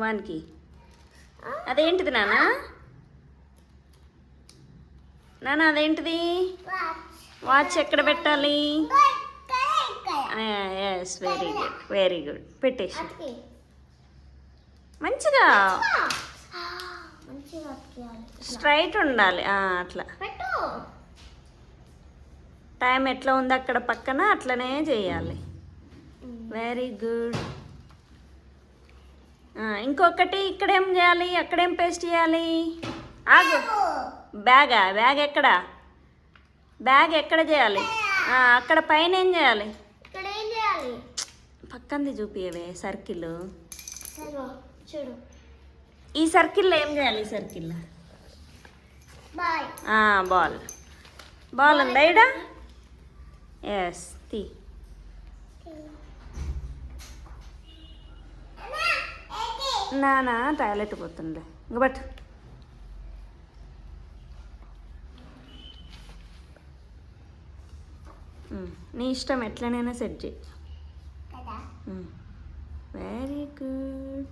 వానికి అదేంటిది నాన్న? నాన్న అదేంటిది? వాచ్ ఎక్కడ పెట్టాలి? Yes, very good, very good. పెట్టేసి మంచిగా స్ట్రైట్ ఉండాలి, అట్లా. టైం ఎట్లా ఉంది అక్కడ పక్కన అట్లనే చేయాలి. Very good. ఇంకొకటి ఇక్కడేం చేయాలి? అక్కడేం పేస్ట్ చేయాలి? ఆగు. బ్యాగ్ ఎక్కడ? బ్యాగ్ ఎక్కడ చేయాలి? అక్కడ పైన ఏం చేయాలి? పక్కంది చూపియవే సర్కిల్. చూడు, ఈ సర్కిల్లో ఏం చేయాలి? ఈ సర్కిల్లో బాల్ ఉందా ఇడా? ఎస్, తీ. నానా టాయిలెట్ పోతుండే ఇంక బట్. నీ ఇష్టం, ఎట్లనైనా సెట్ చేయి. Very good.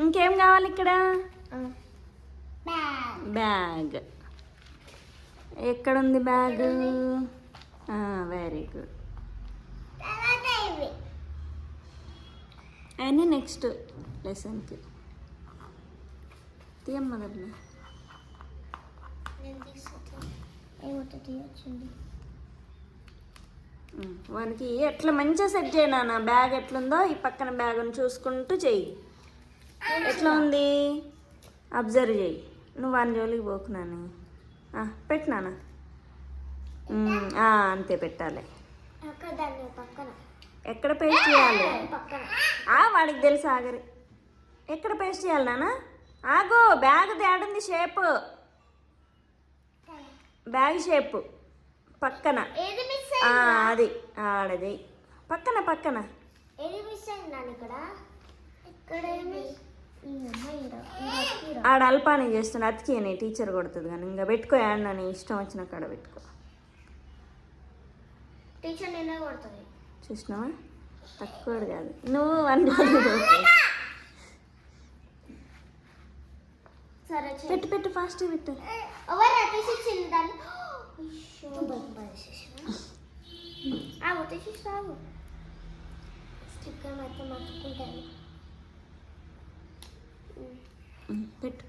ఇంకేం కావాలి ఇక్కడ? బ్యాగ్ ఎక్కడుంది? బ్యాగ్. Very good. అయినా నెక్స్ట్ లెసన్కి తీయమ్మ దగ్గర వానికి ఎట్లా మంచిగా సెట్ చేయనా? నా బ్యాగ్ ఎట్లుందో ఈ పక్కన బ్యాగ్ని చూసుకుంటూ చెయ్యి. ఎట్లా ఉంది అబ్జర్వ్ చేయి. నువ్వు వాని జోలికి పోకున్నాను. పెట్టినానా? అంతే పెట్టాలి. ఎక్కడ పేస్ట్ చేయాలి? వాడికి తెలుసు. ఆగరి ఎక్కడ పేస్ట్ చేయాలి నాన్న? ఆగో, బ్యాగ్ తేడుంది షేప్. బ్యాగ్ షేప్ పక్కన అది ఆడది పక్కన ఆడ అల్పాని చేస్తున్నా. అతికేనే టీచర్ కొడుతుంది కానీ ఇంకా పెట్టుకో. ఆడని ఇష్టం వచ్చిన కాడ పెట్టుకో. చూసినావా? తక్కువ కాదు. నువ్వు పెట్టు ఫాస్ట్ పెట్టు.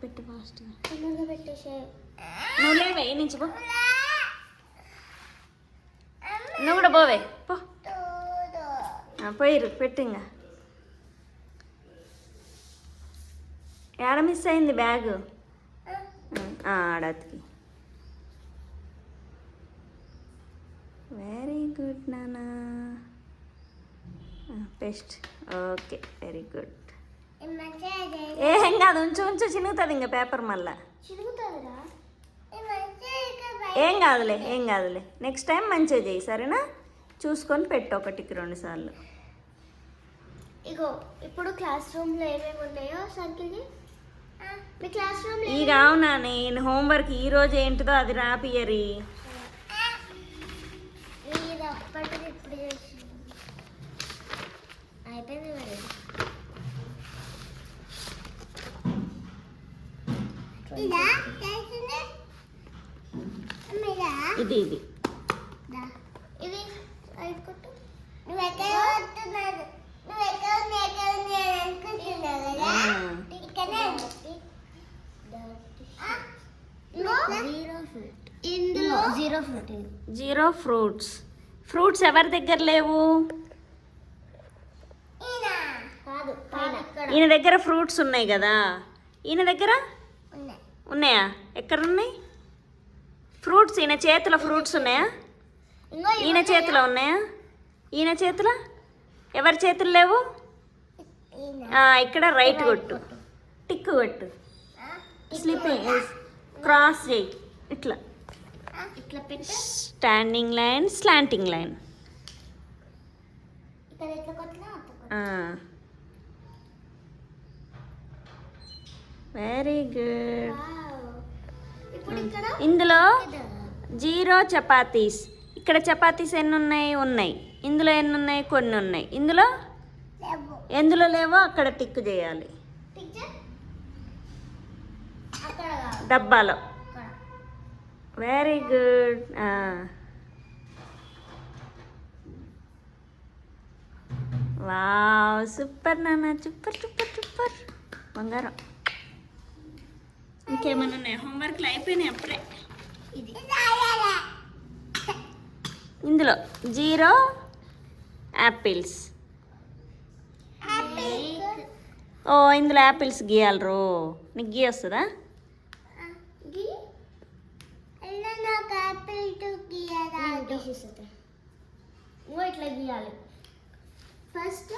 పెట్టు ఫాస్ట్ పెట్టేసే. నువ్వు లేవే ఈ నుంచి పో. నువ్వు కూడా పోవే పో. పోయిరు పెట్టు. ఇంకా ఏడ మిస్ అయింది బ్యాగ్? ఆడతికి. వెరీ గుడ్ నానా. పెస్ట్. Okay, very good. ఏం కాదు, ఉంచు చినుగుతుంది ఇంకా పేపర్. మళ్ళా ఏం కాదులే. నెక్స్ట్ టైం మంచిగా చేయి, సరేనా? చూసుకొని పెట్టు 1-2 సార్లు. ఇగో ఇప్పుడు క్లాస్ రూమ్లో ఏమేమి ఉన్నాయో సర్కిల్. మీ క్లాస్ రూమ్ ఇక అవునా? నేను హోంవర్క్ ఈరోజు ఏంటిదో అది రాపియరి. ఇప్పుడు అయిపోయింది మరి. ఇది అయిపోతు. జీరో ఫ్రూట్స్ ఎవరి దగ్గర లేవు? ఈయన దగ్గర ఫ్రూట్స్ ఉన్నాయి కదా. ఈయన దగ్గర ఉన్నాయా? ఎక్కడ ఉన్నాయి ఫ్రూట్స్? ఈయన చేతిలో ఫ్రూట్స్ ఉన్నాయా? ఈయన చేతిలో ఉన్నాయా? ఈయన చేతిలో? ఎవరి చేతులు లేవు? ఇక్కడ రైట్ కొట్టు, టిక్ కొట్టు, స్లిప్పింగ్ క్రాస్ చేయి. ఇట్లా standing line, slanting line. Very good. ఇందులో 0 చపాతీస్. ఇక్కడ చపాతీస్ ఎన్ని ఉన్నాయి? ఇందులో ఎన్ని ఉన్నాయి? కొన్ని ఉన్నాయి. ఇందులో ఎందులో లేవో అక్కడ టిక్ చేయాలి టీచర్ అక్కడ కాదు, డబ్బాలో. అక్కడ. Very good. వావ్, సూపర్ నాన్న, సూపర్ సూపర్ సూపర్. బంగారం. ఇంకేమైనా ఉన్నాయి? హోంవర్క్లు అయిపోయినాయి అప్పుడే. ఇది ఇందులో 0 యాపిల్స్. ఓ, ఇందులో యాపిల్స్ గీయాలి రో. నీకు గీ వస్తుందా? నాకు యాపిల్ టు గీయాలి. ఇంకో ఇట్లా గీయాలి. ఫస్ట్